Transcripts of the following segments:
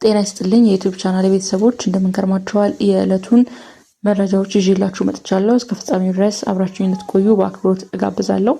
ጤና ይስጥልኝ የዩቲዩብ ቻናል ቤተሰቦች እንደምንከርማችኋል። የዕለቱን መረጃዎች ይዤላችሁ መጥቻለሁ። እስከ ፍጻሜው ድረስ አብራችሁኝ እንድትቆዩ በአክብሮት እጋብዛለሁ።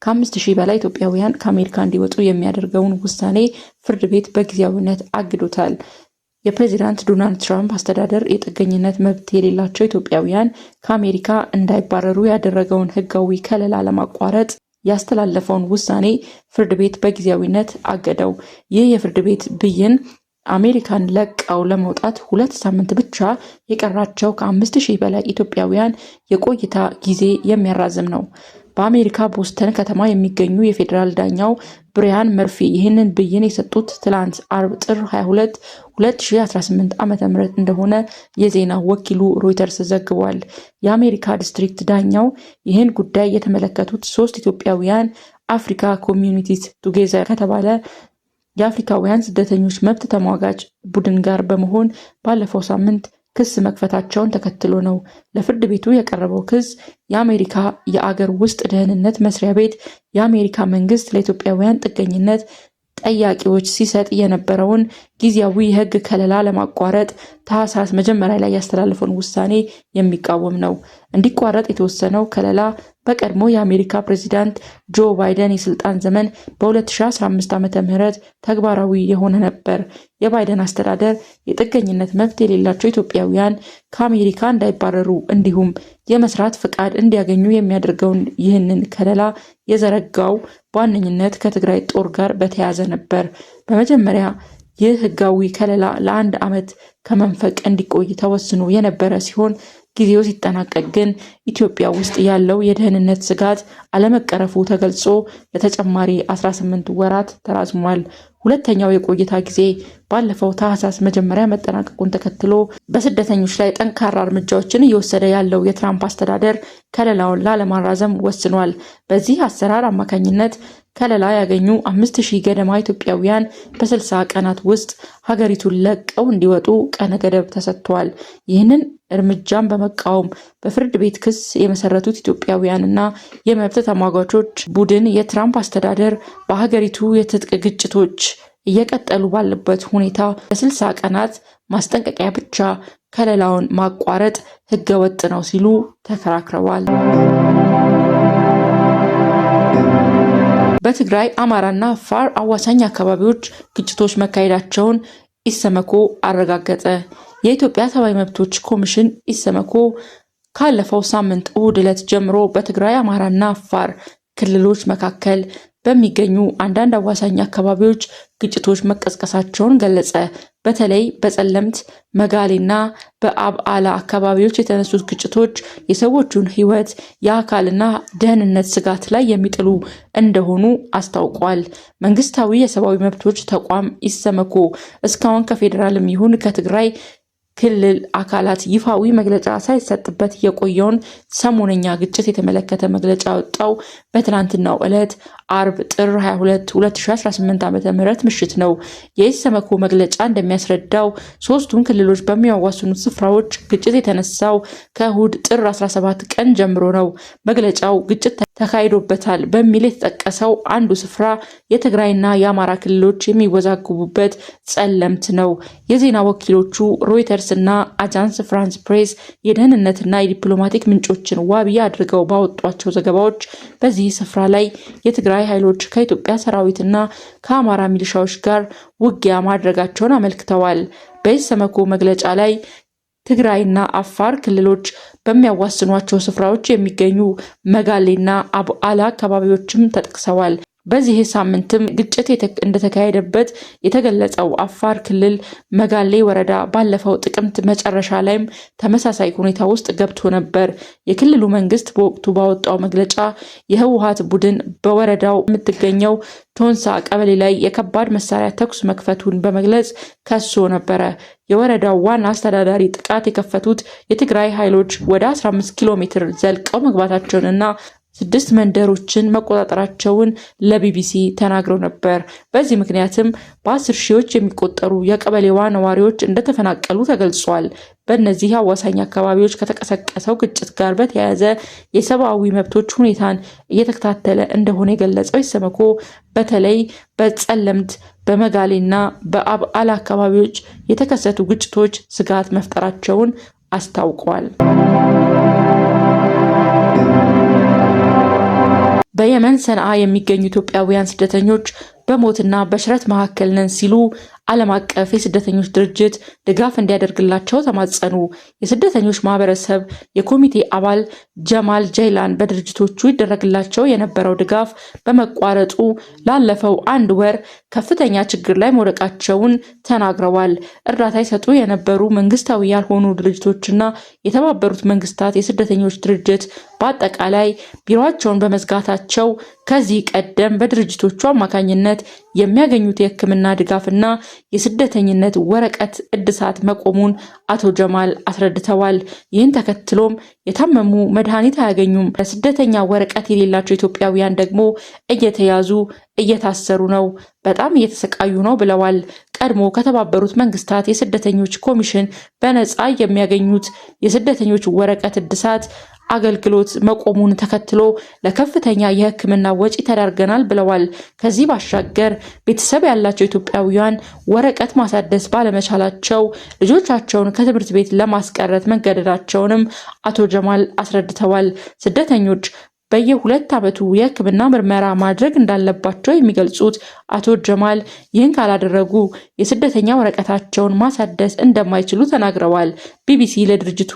ከ5000 በላይ ኢትዮጵያውያን ከአሜሪካ እንዲወጡ የሚያደርገውን ውሳኔ ፍርድ ቤት በጊዜያዊነት አግዶታል። የፕሬዝዳንት ዶናልድ ትራምፕ አስተዳደር የጥገኝነት መብት የሌላቸው ኢትዮጵያውያን ከአሜሪካ እንዳይባረሩ ያደረገውን ሕጋዊ ከለላ ለማቋረጥ ያስተላለፈውን ውሳኔ ፍርድ ቤት በጊዜያዊነት አገደው። ይህ የፍርድ ቤት ብይን አሜሪካን ለቀው ለመውጣት 2 ሳምንት ብቻ የቀራቸው ከ5000 በላይ ኢትዮጵያውያን የቆይታ ጊዜ የሚያራዝም ነው። በአሜሪካ ቦስተን ከተማ የሚገኙ የፌዴራል ዳኛው ብሪያን መርፊ ይህንን ብይን የሰጡት ትላንት አርብ ጥር 22 2018 ዓ.ም እንደሆነ የዜና ወኪሉ ሮይተርስ ዘግቧል። የአሜሪካ ዲስትሪክት ዳኛው ይህን ጉዳይ የተመለከቱት 3 ኢትዮጵያውያን አፍሪካ ኮሚዩኒቲስ ቱጌዘር ከተባለ የአፍሪካውያን ስደተኞች መብት ተሟጋች ቡድን ጋር በመሆን ባለፈው ሳምንት ክስ መክፈታቸውን ተከትሎ ነው። ለፍርድ ቤቱ የቀረበው ክስ የአሜሪካ የአገር ውስጥ ደህንነት መስሪያ ቤት የአሜሪካ መንግስት ለኢትዮጵያውያን ጥገኝነት ጠያቂዎች ሲሰጥ የነበረውን ጊዜያዊ የሕግ ከለላ ለማቋረጥ ታህሳስ መጀመሪያ ላይ ያስተላለፈውን ውሳኔ የሚቃወም ነው። እንዲቋረጥ የተወሰነው ከለላ በቀድሞ የአሜሪካ ፕሬዝዳንት ጆ ባይደን የስልጣን ዘመን በ2015 ዓ.ም ተግባራዊ የሆነ ነበር። የባይደን አስተዳደር የጥገኝነት መብት የሌላቸው ኢትዮጵያውያን ከአሜሪካ እንዳይባረሩ እንዲሁም የመስራት ፍቃድ እንዲያገኙ የሚያደርገውን ይህንን ከለላ የዘረጋው በዋነኝነት ከትግራይ ጦር ጋር በተያያዘ ነበር። በመጀመሪያ ይህ ህጋዊ ከለላ ለ1 ዓመት ከመንፈቅ እንዲቆይ ተወስኖ የነበረ ሲሆን ጊዜው ሲጠናቀቅ ግን ኢትዮጵያ ውስጥ ያለው የደህንነት ስጋት አለመቀረፉ ተገልጾ ለተጨማሪ 18 ወራት ተራዝሟል። ሁለተኛው የቆይታ ጊዜ ባለፈው ታህሳስ መጀመሪያ መጠናቀቁን ተከትሎ በስደተኞች ላይ ጠንካራ እርምጃዎችን እየወሰደ ያለው የትራምፕ አስተዳደር ከለላውን ላለማራዘም ወስኗል። በዚህ አሰራር አማካኝነት ከለላ ያገኙ 5000 ገደማ ኢትዮጵያውያን በ60 ቀናት ውስጥ ሀገሪቱን ለቀው እንዲወጡ ቀነ ገደብ ተሰጥቷል። ይህንን እርምጃን በመቃወም በፍርድ ቤት ክስ የመሰረቱት ኢትዮጵያውያንና የመብት ተሟጋቾች ቡድን የትራምፕ አስተዳደር በሀገሪቱ የትጥቅ ግጭቶች እየቀጠሉ ባለበት ሁኔታ በ60 ቀናት ማስጠንቀቂያ ብቻ ከለላውን ማቋረጥ ህገወጥ ነው ሲሉ ተከራክረዋል። በትግራይ አማራና አፋር አዋሳኝ አካባቢዎች ግጭቶች መካሄዳቸውን ኢሰመኮ አረጋገጠ። የኢትዮጵያ ሰብአዊ መብቶች ኮሚሽን ኢሰመኮ ካለፈው ሳምንት እሁድ ዕለት ጀምሮ በትግራይ አማራና አፋር ክልሎች መካከል በሚገኙ አንዳንድ አዋሳኝ አካባቢዎች ግጭቶች መቀስቀሳቸውን ገለጸ። በተለይ በጸለምት መጋሌና በአብዓላ አካባቢዎች የተነሱት ግጭቶች የሰዎቹን ሕይወት የአካልና ደህንነት ስጋት ላይ የሚጥሉ እንደሆኑ አስታውቋል። መንግስታዊ የሰብአዊ መብቶች ተቋም ኢሰመኮ እስካሁን ከፌዴራልም ይሁን ከትግራይ ክልል አካላት ይፋዊ መግለጫ ሳይሰጥበት የቆየውን ሰሞነኛ ግጭት የተመለከተ መግለጫ ወጣው በትናንትናው ዕለት አርብ ጥር 22 2018 ዓ.ም ምሽት ነው። የኢሰመኮ መግለጫ እንደሚያስረዳው ሶስቱን ክልሎች በሚያዋስኑት ስፍራዎች ግጭት የተነሳው ከእሁድ ጥር 17 ቀን ጀምሮ ነው። መግለጫው ግጭት ተካሂዶበታል በሚል የተጠቀሰው አንዱ ስፍራ የትግራይና የአማራ ክልሎች የሚወዛገቡበት ጸለምት ነው። የዜና ወኪሎቹ ሮይተርስ እና አጃንስ ፍራንስ ፕሬስ የደህንነትና የዲፕሎማቲክ ምንጮችን ዋቢ አድርገው ባወጧቸው ዘገባዎች በዚህ ስፍራ ላይ የትግራይ ኃይሎች ከኢትዮጵያ ሰራዊትና ከአማራ ሚሊሻዎች ጋር ውጊያ ማድረጋቸውን አመልክተዋል። በኢሰመኮ መግለጫ ላይ ትግራይና አፋር ክልሎች በሚያዋስኗቸው ስፍራዎች የሚገኙ መጋሌና አብዓላ አካባቢዎችም ተጠቅሰዋል። በዚህ ሳምንትም ግጭት እንደተካሄደበት የተገለጸው አፋር ክልል መጋሌ ወረዳ ባለፈው ጥቅምት መጨረሻ ላይም ተመሳሳይ ሁኔታ ውስጥ ገብቶ ነበር። የክልሉ መንግስት በወቅቱ ባወጣው መግለጫ የህወሓት ቡድን በወረዳው የምትገኘው ቶንሳ ቀበሌ ላይ የከባድ መሳሪያ ተኩስ መክፈቱን በመግለጽ ከሶ ነበረ። የወረዳው ዋና አስተዳዳሪ ጥቃት የከፈቱት የትግራይ ኃይሎች ወደ 15 ኪሎ ሜትር ዘልቀው መግባታቸውንና 6 መንደሮችን መቆጣጠራቸውን ለቢቢሲ ተናግረው ነበር። በዚህ ምክንያትም በ10 ሺዎች የሚቆጠሩ የቀበሌዋ ነዋሪዎች እንደተፈናቀሉ ተገልጿል። በእነዚህ አዋሳኝ አካባቢዎች ከተቀሰቀሰው ግጭት ጋር በተያያዘ የሰብአዊ መብቶች ሁኔታን እየተከታተለ እንደሆነ የገለጸው ኢሰመኮ በተለይ በጸለምት በመጋሌና በአብዓላ አካባቢዎች የተከሰቱ ግጭቶች ስጋት መፍጠራቸውን አስታውቋል። በየመን ሰንዓ የሚገኙ ኢትዮጵያውያን ስደተኞች በሞትና በሽረት መካከል ነን ሲሉ ዓለም አቀፍ የስደተኞች ድርጅት ድጋፍ እንዲያደርግላቸው ተማጸኑ። የስደተኞች ማህበረሰብ የኮሚቴ አባል ጀማል ጀይላን በድርጅቶቹ ይደረግላቸው የነበረው ድጋፍ በመቋረጡ ላለፈው 1 ወር ከፍተኛ ችግር ላይ መውደቃቸውን ተናግረዋል። እርዳታ ይሰጡ የነበሩ መንግስታዊ ያልሆኑ ድርጅቶችና የተባበሩት መንግስታት የስደተኞች ድርጅት በአጠቃላይ ቢሮአቸውን በመዝጋታቸው ከዚህ ቀደም በድርጅቶቹ አማካኝነት የሚያገኙት የሕክምና ድጋፍና የስደተኝነት ወረቀት እድሳት መቆሙን አቶ ጀማል አስረድተዋል። ይህን ተከትሎም የታመሙ መድኃኒት አያገኙም፣ ለስደተኛ ወረቀት የሌላቸው ኢትዮጵያውያን ደግሞ እየተያዙ እየታሰሩ ነው፣ በጣም እየተሰቃዩ ነው ብለዋል። ቀድሞ ከተባበሩት መንግስታት የስደተኞች ኮሚሽን በነፃ የሚያገኙት የስደተኞች ወረቀት እድሳት አገልግሎት መቆሙን ተከትሎ ለከፍተኛ የሕክምና ወጪ ተዳርገናል ብለዋል። ከዚህ ባሻገር ቤተሰብ ያላቸው ኢትዮጵያውያን ወረቀት ማሳደስ ባለመቻላቸው ልጆቻቸውን ከትምህርት ቤት ለማስቀረት መገደዳቸውንም አቶ ጀማል አስረድተዋል። ስደተኞች በየ2 ዓመቱ የሕክምና ምርመራ ማድረግ እንዳለባቸው የሚገልጹት አቶ ጀማል ይህን ካላደረጉ የስደተኛ ወረቀታቸውን ማሳደስ እንደማይችሉ ተናግረዋል። ቢቢሲ ለድርጅቱ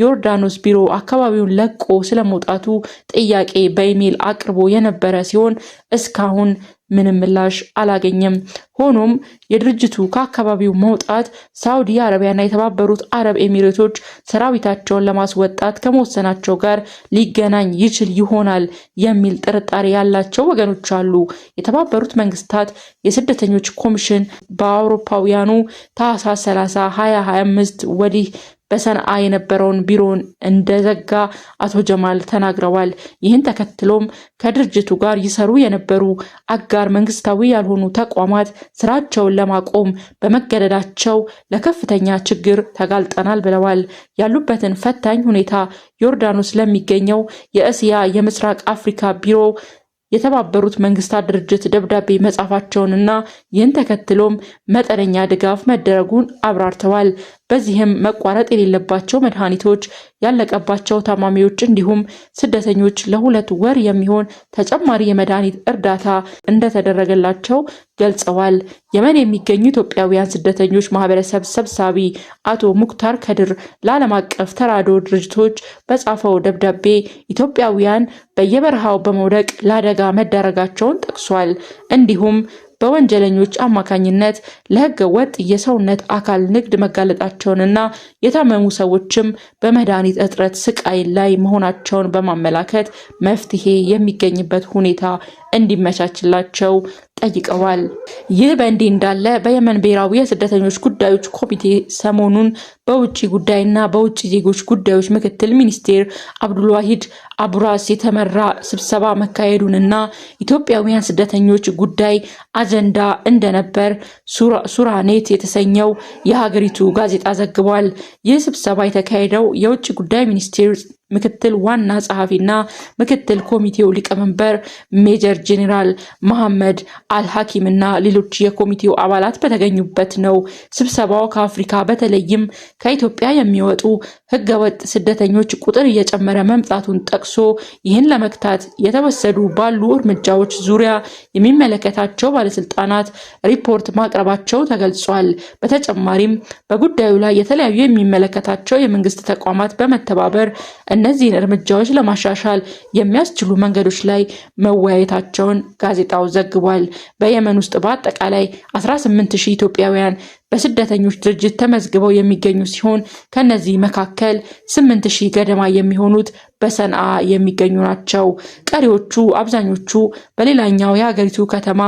ዮርዳኖስ ቢሮ አካባቢውን ለቆ ስለመውጣቱ ጥያቄ በኢሜይል አቅርቦ የነበረ ሲሆን እስካሁን ምንም ምላሽ አላገኘም። ሆኖም የድርጅቱ ከአካባቢው መውጣት ሳውዲ አረቢያና የተባበሩት አረብ ኤሚሬቶች ሰራዊታቸውን ለማስወጣት ከመወሰናቸው ጋር ሊገናኝ ይችል ይሆናል የሚል ጥርጣሬ ያላቸው ወገኖች አሉ። የተባበሩት መንግስታት የስደተኞች ኮሚሽን በአውሮፓውያኑ ታህሳስ 30 2025 ወዲህ በሰንዓ የነበረውን ቢሮን እንደዘጋ አቶ ጀማል ተናግረዋል። ይህን ተከትሎም ከድርጅቱ ጋር ይሰሩ የነበሩ አጋር መንግስታዊ ያልሆኑ ተቋማት ስራቸውን ለማቆም በመገደዳቸው ለከፍተኛ ችግር ተጋልጠናል ብለዋል። ያሉበትን ፈታኝ ሁኔታ ዮርዳኖስ ለሚገኘው የእስያ የምስራቅ አፍሪካ ቢሮ የተባበሩት መንግስታት ድርጅት ደብዳቤ መጻፋቸውንና ይህን ተከትሎም መጠነኛ ድጋፍ መደረጉን አብራርተዋል። በዚህም መቋረጥ የሌለባቸው መድኃኒቶች ያለቀባቸው ታማሚዎች እንዲሁም ስደተኞች ለ2 ወር የሚሆን ተጨማሪ የመድኃኒት እርዳታ እንደተደረገላቸው ገልጸዋል። የመን የሚገኙ ኢትዮጵያውያን ስደተኞች ማህበረሰብ ሰብሳቢ አቶ ሙክታር ከድር ለዓለም አቀፍ ተራድኦ ድርጅቶች በጻፈው ደብዳቤ ኢትዮጵያውያን በየበረሃው በመውደቅ ለአደጋ መዳረጋቸውን ጠቅሷል። እንዲሁም በወንጀለኞች አማካኝነት ለሕገ ወጥ የሰውነት አካል ንግድ መጋለጣቸውንና የታመሙ ሰዎችም በመድኃኒት እጥረት ስቃይ ላይ መሆናቸውን በማመላከት መፍትሄ የሚገኝበት ሁኔታ እንዲመቻችላቸው ጠይቀዋል። ይህ በእንዲህ እንዳለ በየመን ብሔራዊ የስደተኞች ጉዳዮች ኮሚቴ ሰሞኑን በውጭ ጉዳይና በውጭ ዜጎች ጉዳዮች ምክትል ሚኒስቴር አብዱልዋሂድ አቡራስ የተመራ ስብሰባ መካሄዱንና ኢትዮጵያውያን ስደተኞች ጉዳይ አጀንዳ እንደነበር ሱራኔት የተሰኘው የሀገሪቱ ጋዜጣ ዘግቧል። ይህ ስብሰባ የተካሄደው የውጭ ጉዳይ ሚኒስቴር ምክትል ዋና ጸሐፊና ምክትል ኮሚቴው ሊቀመንበር ሜጀር ጄኔራል መሐመድ አልሐኪም እና ሌሎች የኮሚቴው አባላት በተገኙበት ነው። ስብሰባው ከአፍሪካ በተለይም ከኢትዮጵያ የሚወጡ ህገወጥ ስደተኞች ቁጥር እየጨመረ መምጣቱን ጠቅሶ ይህን ለመክታት የተወሰዱ ባሉ እርምጃዎች ዙሪያ የሚመለከታቸው ባለስልጣናት ሪፖርት ማቅረባቸው ተገልጿል። በተጨማሪም በጉዳዩ ላይ የተለያዩ የሚመለከታቸው የመንግስት ተቋማት በመተባበር እነዚህን እርምጃዎች ለማሻሻል የሚያስችሉ መንገዶች ላይ መወያየታቸውን ጋዜጣው ዘግቧል። በየመን ውስጥ በአጠቃላይ 18000 ኢትዮጵያውያን በስደተኞች ድርጅት ተመዝግበው የሚገኙ ሲሆን ከነዚህ መካከል 8000 ገደማ የሚሆኑት በሰንዓ የሚገኙ ናቸው። ቀሪዎቹ አብዛኞቹ በሌላኛው የሀገሪቱ ከተማ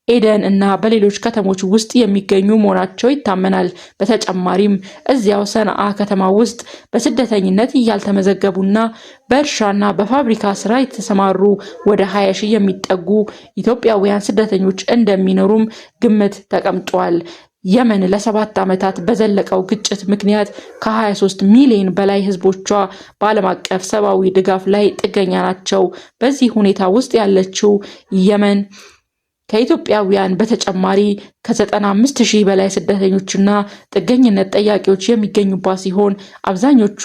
ኤደን እና በሌሎች ከተሞች ውስጥ የሚገኙ መሆናቸው ይታመናል። በተጨማሪም እዚያው ሰንዓ ከተማ ውስጥ በስደተኝነት ያልተመዘገቡና በእርሻና በፋብሪካ ስራ የተሰማሩ ወደ 20 ሺህ የሚጠጉ ኢትዮጵያውያን ስደተኞች እንደሚኖሩም ግምት ተቀምጧል። የመን ለ7 ዓመታት በዘለቀው ግጭት ምክንያት ከ23 ሚሊዮን በላይ ህዝቦቿ በዓለም አቀፍ ሰብአዊ ድጋፍ ላይ ጥገኛ ናቸው። በዚህ ሁኔታ ውስጥ ያለችው የመን ከኢትዮጵያውያን በተጨማሪ ከ95 ሺህ በላይ ስደተኞችና ጥገኝነት ጠያቂዎች የሚገኙባት ሲሆን አብዛኞቹ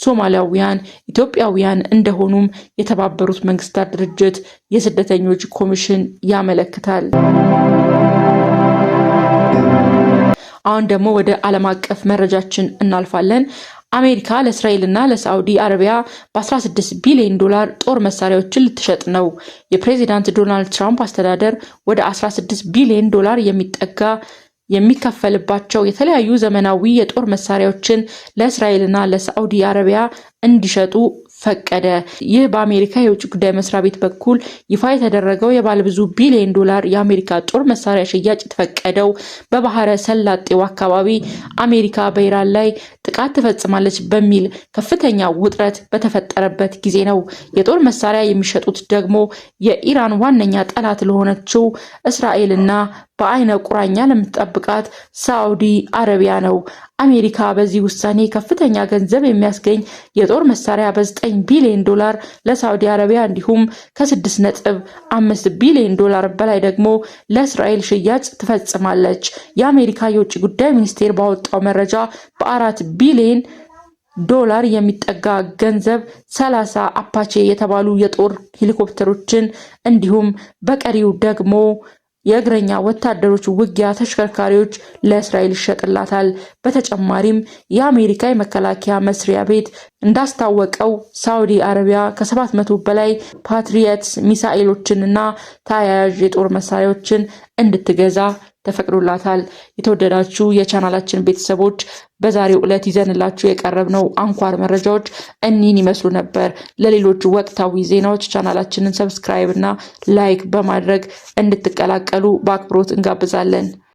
ሶማሊያውያን ኢትዮጵያውያን እንደሆኑም የተባበሩት መንግስታት ድርጅት የስደተኞች ኮሚሽን ያመለክታል። አሁን ደግሞ ወደ ዓለም አቀፍ መረጃችን እናልፋለን። አሜሪካ ለእስራኤልና ለሳዑዲ አረቢያ በ16 ቢሊዮን ዶላር ጦር መሳሪያዎችን ልትሸጥ ነው። የፕሬዚዳንት ዶናልድ ትራምፕ አስተዳደር ወደ 16 ቢሊዮን ዶላር የሚከፈልባቸው የተለያዩ ዘመናዊ የጦር መሳሪያዎችን ለእስራኤልና ለሳዑዲ አረቢያ እንዲሸጡ ፈቀደ። ይህ በአሜሪካ የውጭ ጉዳይ መስሪያ ቤት በኩል ይፋ የተደረገው የባለብዙ ቢሊዮን ዶላር የአሜሪካ ጦር መሳሪያ ሽያጭ የተፈቀደው በባህረ ሰላጤው አካባቢ አሜሪካ በኢራን ላይ ጥቃት ትፈጽማለች በሚል ከፍተኛ ውጥረት በተፈጠረበት ጊዜ ነው። የጦር መሳሪያ የሚሸጡት ደግሞ የኢራን ዋነኛ ጠላት ለሆነችው እስራኤልና በአይነ ቁራኛ ለምትጠብቃት ሳዑዲ አረቢያ ነው። አሜሪካ በዚህ ውሳኔ ከፍተኛ ገንዘብ የሚያስገኝ የጦር መሳሪያ በ9 ቢሊዮን ዶላር ለሳዑዲ አረቢያ እንዲሁም ከ6.5 ቢሊዮን ዶላር በላይ ደግሞ ለእስራኤል ሽያጭ ትፈጽማለች። የአሜሪካ የውጭ ጉዳይ ሚኒስቴር ባወጣው መረጃ በ4 ቢሊዮን ዶላር የሚጠጋ ገንዘብ 30 አፓቼ የተባሉ የጦር ሄሊኮፕተሮችን እንዲሁም በቀሪው ደግሞ የእግረኛ ወታደሮች ውጊያ ተሽከርካሪዎች ለእስራኤል ይሸጥላታል። በተጨማሪም የአሜሪካ የመከላከያ መስሪያ ቤት እንዳስታወቀው ሳዑዲ አረቢያ ከ700 በላይ ፓትሪየትስ ሚሳኤሎችንና ተያያዥ የጦር መሳሪያዎችን እንድትገዛ ተፈቅዶላታል። የተወደዳችሁ የቻናላችን ቤተሰቦች በዛሬው ዕለት ይዘንላችሁ የቀረብነው አንኳር መረጃዎች እኒህን ይመስሉ ነበር። ለሌሎች ወቅታዊ ዜናዎች ቻናላችንን ሰብስክራይብ እና ላይክ በማድረግ እንድትቀላቀሉ በአክብሮት እንጋብዛለን።